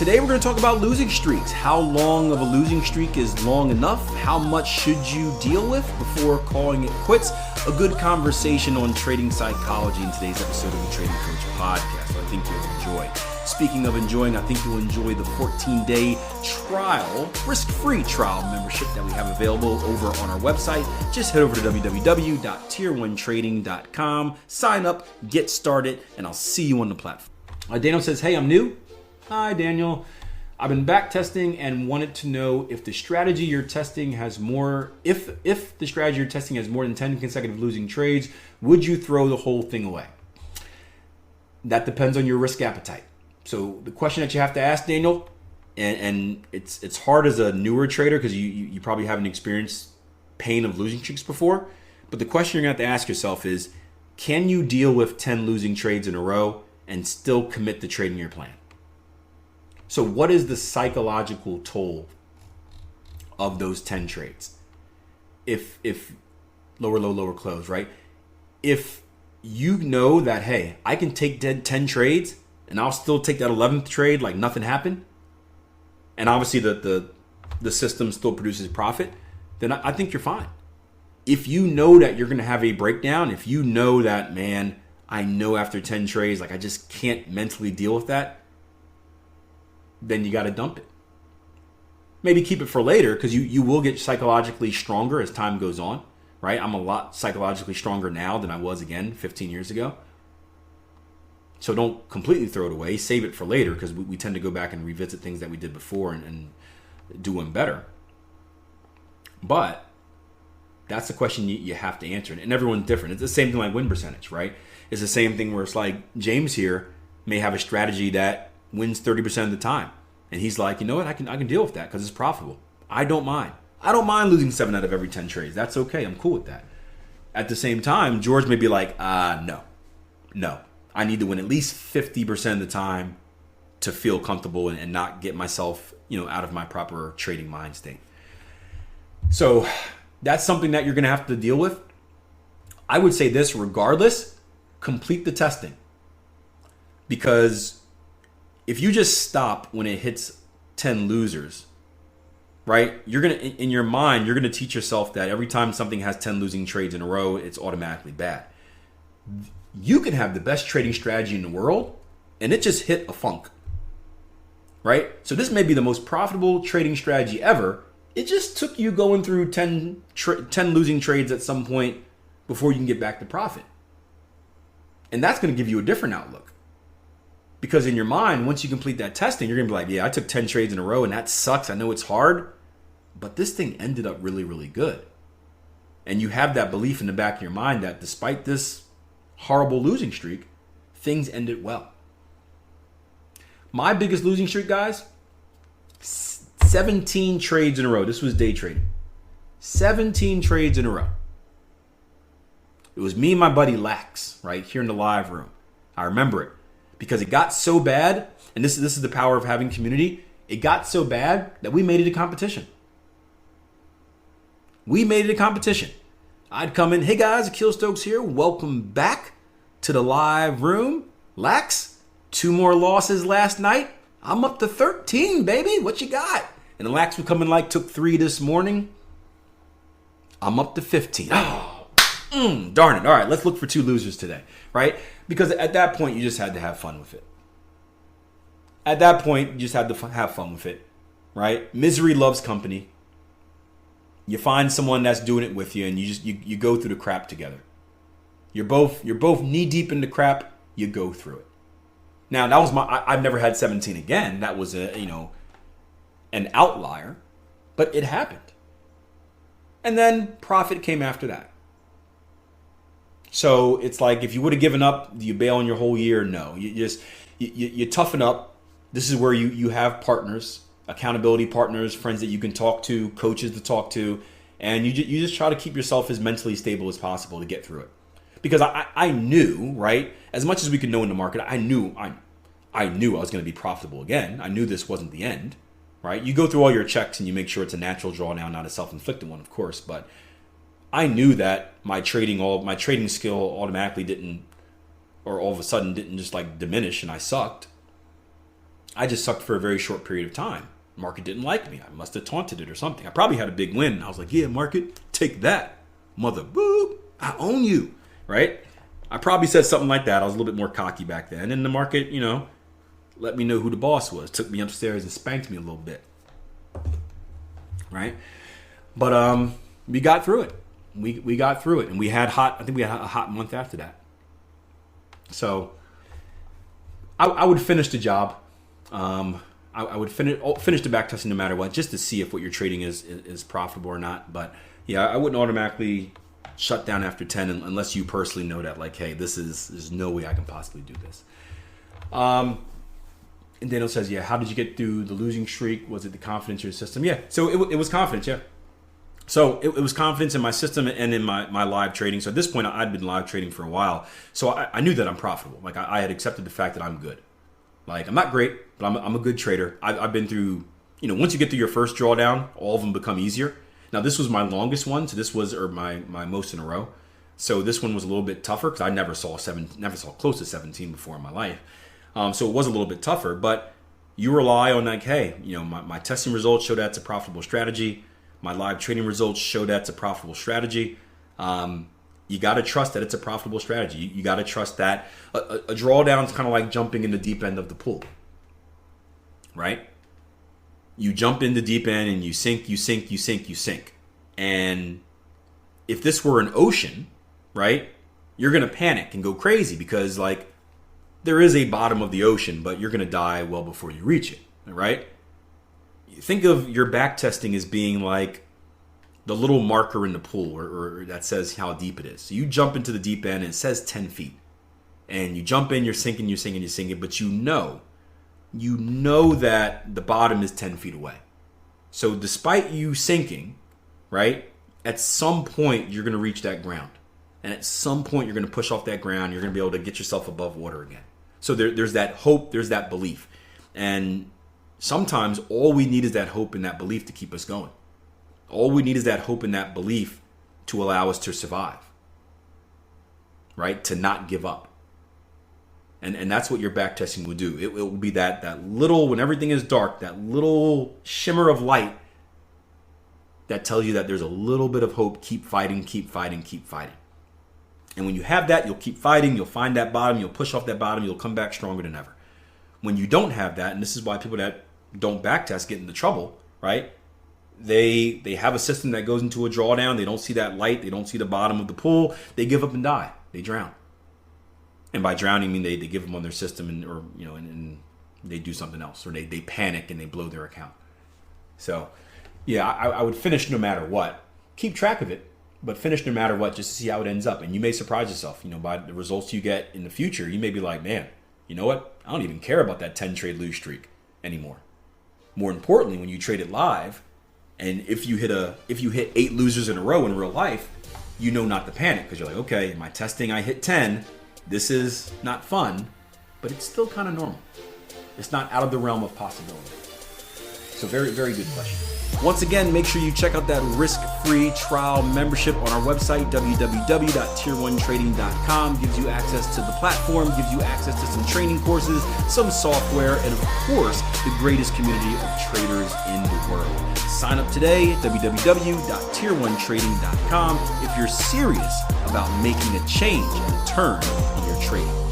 Today we're going to talk about losing streaks. How long of a losing streak is long enough? How much should you deal with before calling it quits? A good conversation on trading psychology in today's episode of the Trading Coach Podcast. I think you'll enjoy. Speaking of enjoying, I think you'll enjoy the 14-day trial, risk-free trial membership that we have available over on our website. Just head over to www.tier1trading.com, sign up, get started, and I'll see you on the platform. Daniel says, hey, I'm new. Hi, Daniel. I've been back testing and wanted to know if the strategy you're testing has more, if the strategy you're testing has more than 10 consecutive losing trades, would you throw the whole thing away? That depends on your risk appetite. So the question that you have to ask, Daniel, and it's hard as a newer trader because you probably haven't experienced pain of losing streaks before, but the question you're going to have to ask yourself is, can you deal with 10 losing trades in a row and still commit to trading your plan? So what is the psychological toll of those 10 trades? If lower low, lower close, right? If you know that, hey, I can take 10 trades and I'll still take that 11th trade like nothing happened, and obviously the system still produces profit, then I think you're fine. If you know that you're going to have a breakdown, if you know that, man, I know after 10 trades, like I just can't mentally deal with that, then you got to dump it. Maybe keep it for later because you will get psychologically stronger as time goes on, right? I'm a lot psychologically stronger now than I was, again, 15 years ago. So don't completely throw it away. Save it for later because we tend to go back and revisit things that we did before and do them better. But that's the question you have to answer. And everyone's different. It's the same thing like win percentage, right? It's the same thing where it's like James here may have a strategy that wins 30% of the time. And he's like, you know what? I can deal with that because it's profitable. I don't mind. I don't mind losing 7 out of every 10 trades. That's okay. I'm cool with that. At the same time, George may be like, no. I need to win at least 50% of the time to feel comfortable and not get myself, out of my proper trading mind state. So that's something that you're going to have to deal with. I would say this, regardless, complete the testing. Because if you just stop when it hits 10 losers, right? You're going to, in your mind, you're going to teach yourself that every time something has 10 losing trades in a row, it's automatically bad. You can have the best trading strategy in the world and it just hit a funk, right? So this may be the most profitable trading strategy ever. It just took you going through 10 losing trades at some point before you can get back to profit. And that's going to give you a different outlook. Because in your mind, once you complete that testing, you're going to be like, yeah, I took 10 trades in a row and that sucks. I know it's hard, but this thing ended up really, really good. And you have that belief in the back of your mind that despite this horrible losing streak, things ended well. My biggest losing streak, guys, 17 trades in a row. This was day trading. 17 trades in a row. It was me and my buddy Lax, right here in the live room. I remember it. Because it got so bad, and this is the power of having community, it got so bad that we made it a competition. I'd come in, hey guys, Akil Stokes here. Welcome back to the live room. Lax, 2 more losses last night. I'm up to 13, baby. What you got? And the Lax would come in like, took 3 this morning. I'm up to 15. Darn it. All right, let's look for 2 losers today, right? Because at that point, you just had to have fun with it. Right? Misery loves company. You find someone that's doing it with you, and you go through the crap together. You're both knee deep in the crap. You go through it. Now that was I've never had 17 again. That was an outlier, but it happened. And then profit came after that. So it's like if you would have given up, do you bail on your whole year? No, you toughen up. This is where you have partners, accountability partners, friends that you can talk to, coaches to talk to, and you just try to keep yourself as mentally stable as possible to get through it. Because I knew, right, as much as we could know in the market, I knew I was going to be profitable again. I knew this wasn't the end, right? You go through all your checks and you make sure it's a natural drawdown, not a self-inflicted one, of course, but I knew that my trading skill automatically didn't, or all of a sudden didn't just like diminish and I sucked. I just sucked for a very short period of time. Market didn't like me. I must have taunted it or something. I probably had a big win. I was like, yeah, market, take that. Mother, boop, I own you, right? I probably said something like that. I was a little bit more cocky back then. And the market, let me know who the boss was. Took me upstairs and spanked me a little bit, right? But we got through it. We got through it. And we had a hot month after that. So I would finish the job. I would finish the back testing no matter what, just to see if what you're trading is profitable or not. But yeah, I wouldn't automatically shut down after 10 unless you personally know that, like, hey, there's no way I can possibly do this. And Daniel says, yeah, how did you get through the losing streak? Was it the confidence in your system? Yeah, so it was confidence, yeah. So it was confidence in my system and in my live trading. So at this point, I'd been live trading for a while. So I knew that I'm profitable. Like, I had accepted the fact that I'm good. Like, I'm not great, but I'm a good trader. I've been through, once you get through your first drawdown, all of them become easier. Now, this was my longest one, so this was my most in a row. So this one was a little bit tougher because I never saw close to 17 before in my life. So it was a little bit tougher, but you rely on, like, hey, my testing results show that's a profitable strategy. My live trading results show that's a profitable strategy. You got to trust that it's a profitable strategy. You got to trust that a drawdown is kind of like jumping in the deep end of the pool, right? You jump in the deep end and you sink, you sink, you sink, you sink. And if this were an ocean, right, you're going to panic and go crazy because, like, there is a bottom of the ocean, but you're going to die well before you reach it, right? Think of your back testing as being like the little marker in the pool or that says how deep it is. So you jump into the deep end and it says 10 feet. And you jump in, you're sinking, you're sinking, you're sinking, but you know that the bottom is 10 feet away. So despite you sinking, right, at some point you're going to reach that ground. And at some point you're going to push off that ground. You're going to be able to get yourself above water again. So there's that hope, there's that belief. And sometimes all we need is that hope and that belief to keep us going. All we need is that hope and that belief to allow us to survive, right? To not give up. And that's what your back testing will do. It will be that little, when everything is dark, that little shimmer of light that tells you that there's a little bit of hope. Keep fighting, keep fighting, keep fighting. And when you have that, you'll keep fighting. You'll find that bottom. You'll push off that bottom. You'll come back stronger than ever. When you don't have that, and this is why people that don't backtest get into trouble, right? They have a system that goes into a drawdown. They don't see that light. They don't see the bottom of the pool. They give up and die. They drown. And by drowning, I mean they give them on their system and they do something else, or they panic and they blow their account. So, yeah, I would finish no matter what. Keep track of it, but finish no matter what, just to see how it ends up. And you may surprise yourself, by the results you get in the future. You may be like, man, you know what? I don't even care about that 10 trade lose streak anymore. More importantly, when you trade it live, and if you hit 8 losers in a row in real life, you know not to panic because you're like, okay, in my testing I hit 10. This is not fun, but it's still kind of normal. It's not out of the realm of possibility. So very, very good question. Once again, make sure you check out that risk-free trial membership on our website, www.tier1trading.com. Gives you access to the platform, gives you access to some training courses, some software, and of course, the greatest community of traders in the world. Sign up today, www.tier1trading.com, if you're serious about making a change and a turn in your trading.